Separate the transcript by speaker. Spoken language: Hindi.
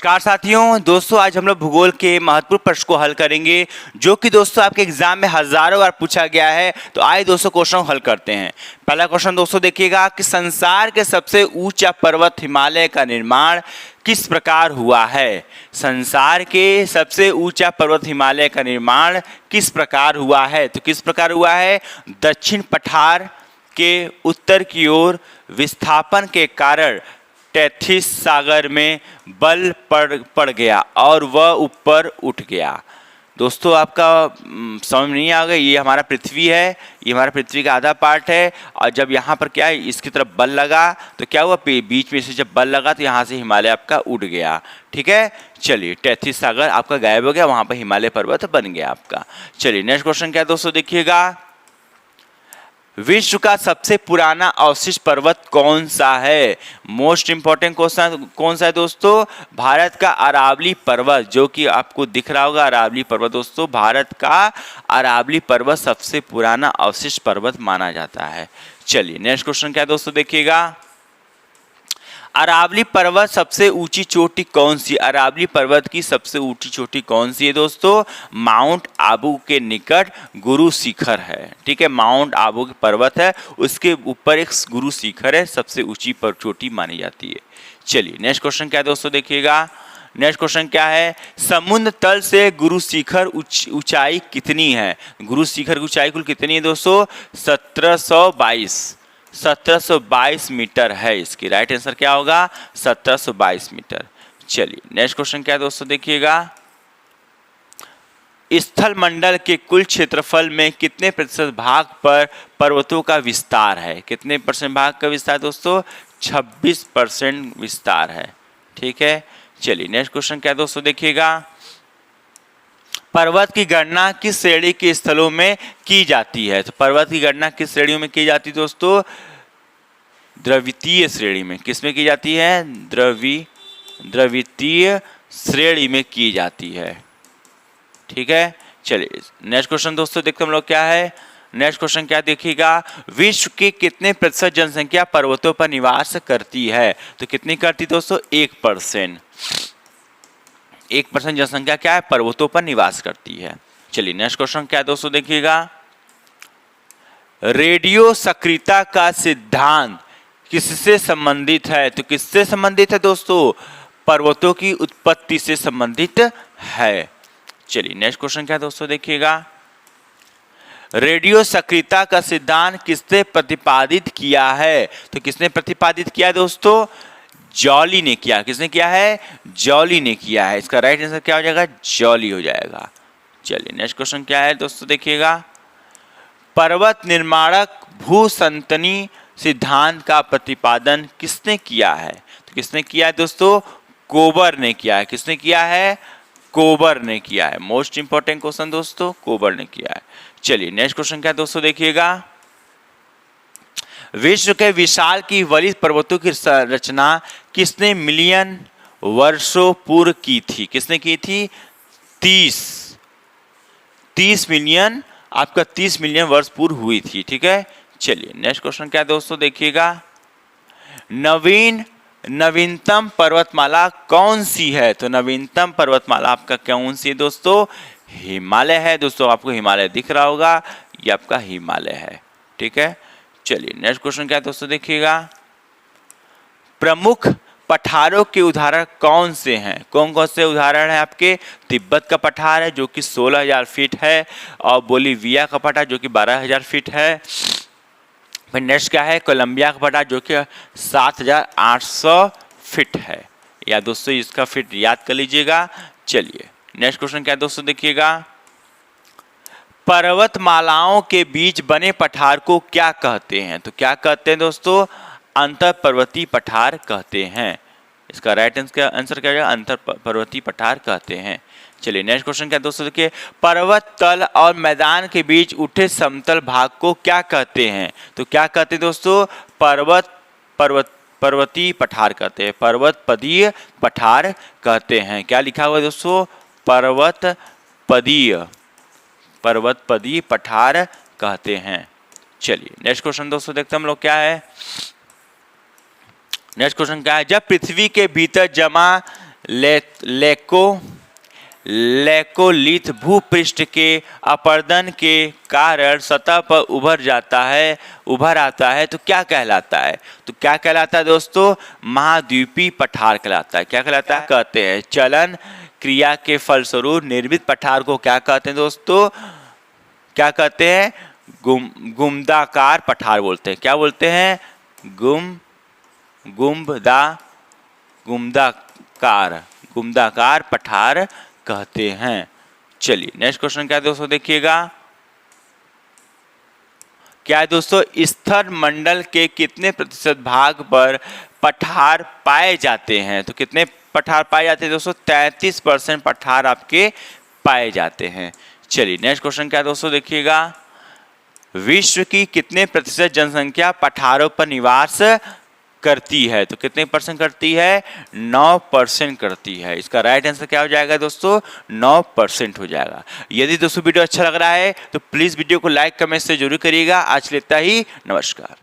Speaker 1: नमस्कार साथियों, दोस्तों आज हम लोग भूगोल के महत्वपूर्ण प्रश्न को हल करेंगे जो कि दोस्तों आपके एग्जाम में हजारों बार पूछा गया है। तो आइए दोस्तों क्वेश्चन हल करते हैं। पहला क्वेश्चन दोस्तों देखिएगा कि संसार के सबसे ऊंचा पर्वत हिमालय का निर्माण किस प्रकार हुआ है। संसार के सबसे ऊंचा पर्वत हिमालय का निर्माण किस प्रकार हुआ है। तो किस प्रकार हुआ है? दक्षिण पठार के उत्तर की ओर विस्थापन के कारण टेथिस सागर में बल पड़ गया और वह ऊपर उठ गया। दोस्तों आपका समझ में नहीं आ गया, ये हमारा पृथ्वी है, ये हमारा पृथ्वी का आधा पार्ट है और जब यहाँ पर क्या है इसकी तरफ बल लगा तो क्या हुआ, बीच में से जब बल लगा तो यहाँ से हिमालय आपका उड़ गया। ठीक है, चलिए टेथिस सागर आपका गायब हो गया, वहाँ पर हिमालय पर्वत बन गया आपका। चलिए नेक्स्ट क्वेश्चन क्या है दोस्तों देखिएगा, विश्व का सबसे पुराना अवशिष्ट पर्वत कौन सा है। मोस्ट इंपॉर्टेंट क्वेश्चन कौन सा है दोस्तों, भारत का अरावली पर्वत, जो कि आपको दिख रहा होगा अरावली पर्वत। दोस्तों भारत का अरावली पर्वत सबसे पुराना अवशिष्ट पर्वत माना जाता है। चलिए नेक्स्ट क्वेश्चन क्या है दोस्तों देखिएगा, अरावली पर्वत सबसे ऊंची चोटी कौन सी। अरावली पर्वत की सबसे ऊंची चोटी कौन सी है दोस्तों, माउंट आबू के निकट गुरु शिखर है। ठीक है, माउंट आबू के पर्वत है, उसके ऊपर एक गुरु शिखर है, सबसे ऊंची चोटी मानी जाती है। चलिए नेक्स्ट क्वेश्चन क्या है दोस्तों देखिएगा, नेक्स्ट क्वेश्चन क्या है, समुद्र तल से गुरु शिखर ऊंचाई कितनी है। गुरु शिखर की ऊंचाई कुल कितनी है दोस्तों, 1722 मीटर है। इसकी राइट आंसर क्या होगा, 1722 मीटर। चलिए नेक्स्ट क्वेश्चन क्या है दोस्तों देखिएगा, स्थल मंडल के कुल क्षेत्रफल में कितने प्रतिशत भाग पर पर्वतों का विस्तार है। कितने परसेंट भाग का विस्तार दोस्तों, 26% विस्तार है। ठीक है, चलिए नेक्स्ट क्वेश्चन क्या है दोस्तों देखिएगा, पर्वत की गणना किस श्रेणी के स्थलों में की जाती है। तो पर्वत की गणना किस श्रेणियों में की जाती है दोस्तों, द्रवितीय श्रेणी में। किसमें की जाती है, द्रवितीय श्रेणी में की जाती है। ठीक है, चलिए नेक्स्ट क्वेश्चन दोस्तों देखते हम लोग क्या है। नेक्स्ट क्वेश्चन क्या देखिएगा, विश्व के कितने प्रतिशत जनसंख्या पर्वतों पर निवास करती है। तो कितनी करती दोस्तों, 1%। 1% जनसंख्या क्या है, पर्वतों पर निवास करती है। चलिए नेक्स्ट क्वेश्चन क्या है दोस्तों देखिएगा, रेडियो सक्रियता का सिद्धांत किससे संबंधित है। तो किससे संबंधित है दोस्तों, पर्वतों की उत्पत्ति से संबंधित है। चलिए नेक्स्ट क्वेश्चन क्या है दोस्तों देखिएगा, रेडियो सक्रियता का सिद्धांत किसने प्रतिपादित किया है। तो किसने प्रतिपादित किया है दोस्तों, जॉली ने किया। किसने किया है, जॉली ने किया है। इसका राइट आंसर क्या हो जाएगा, जॉली हो जाएगा। चलिए नेक्स्ट क्वेश्चन क्या है दोस्तों देखिएगा, पर्वत निर्माणक भूसंतनी सिद्धांत का प्रतिपादन किसने किया है। तो किसने किया है दोस्तों, कोबर ने किया है। किसने किया है, कोबर ने किया है। मोस्ट इंपॉर्टेंट क्वेश्चन दोस्तों, कोबर ने किया है। चलिए नेक्स्ट क्वेश्चन क्या है दोस्तों देखिएगा, विश्व के विशाल की वलित पर्वतों की रचना किसने मिलियन वर्षों पूर्व की थी। किसने की थी, 30 मिलियन, आपका 30 मिलियन वर्ष पूर्व हुई थी। ठीक है, चलिए नेक्स्ट क्वेश्चन क्या है दोस्तों देखिएगा, नवीनतम पर्वतमाला कौन सी है। तो नवीनतम पर्वतमाला आपका कौन सी है दोस्तों, हिमालय है। दोस्तों आपको हिमालय दिख रहा होगा, ये आपका हिमालय है। ठीक है, चलिए नेक्स्ट क्वेश्चन क्या है दोस्तों देखिएगा, प्रमुख पठारों के उदाहरण कौन से हैं। कौन कौन से उदाहरण है आपके, तिब्बत का पठार है जो कि 16,000 फीट है, और बोलीविया का पठार जो कि 12,000 फीट है। फिर नेक्स्ट क्या है, कोलंबिया का पठार जो कि 7,800 फीट है। या दोस्तों इसका फीट याद कर लीजिएगा। चलिए नेक्स्ट क्वेश्चन क्या है दोस्तों देखिएगा, पर्वतमालाओं के बीच बने पठार को क्या कहते हैं। तो क्या कहते हैं दोस्तों, अंतर पर्वतीय पठार कहते हैं। इसका राइट आंसर क्या है, अंतर पर्वतीय पठार कहते हैं। चलिए नेक्स्ट क्वेश्चन क्या दोस्तों देखिए, पर्वत तल और मैदान के बीच उठे समतल भाग को क्या कहते हैं। तो क्या कहते हैं दोस्तों, पर्वतीय पठार कहते हैं, पर्वतपदीय पठार कहते हैं। क्या लिखा हुआ है दोस्तों, पर्वतपदीय पठार कहते हैं। चलिए नेक्स्ट क्वेश्चन दोस्तों देखते हैं हम लोग क्या है। नेक्स्ट क्वेश्चन क्या है, जब पृथ्वी के भीतर जमा लेकोलिथ भूपृष्ठ के अपरदन के कारण सतह पर उभर आता है तो क्या कहलाता है? तो क्या कहलाता है दोस्तों? महाद्वीपीय पठार कहलाता है। क्या कहलाता है? कहते हैं चलन क्रिया के फलस्वरूप निर्मित पठार को क्या कहते हैं दोस्तों? क्या कहते हैं? गुम्बदाकार पठार बोलते हैं। क्या बोलते हैं? गुम्बदाकार पठार कहते हैं। चलिए नेक्स्ट क्वेश्चन क्या है दोस्तों, देखिएगा। क्या है दोस्तों? स्थिर मंडल के कितने प्रतिशत भाग पर पठार पाए जाते हैं? तो कितने पठार पाए जाते हैं दोस्तों? 33% पठार आपके पाए जाते हैं। चलिए नेक्स्ट क्वेश्चन क्या है दोस्तों, देखिएगा। विश्व की कितने प्रतिशत जनसंख्या पठारों पर निवास करती है? तो कितने परसेंट करती है? 9% करती है। इसका राइट आंसर क्या हो जाएगा दोस्तों? 9% हो जाएगा। यदि दोस्तों वीडियो अच्छा लग रहा है तो प्लीज वीडियो को लाइक कमेंट से जरूर करिएगा। आज लेता ही, नमस्कार।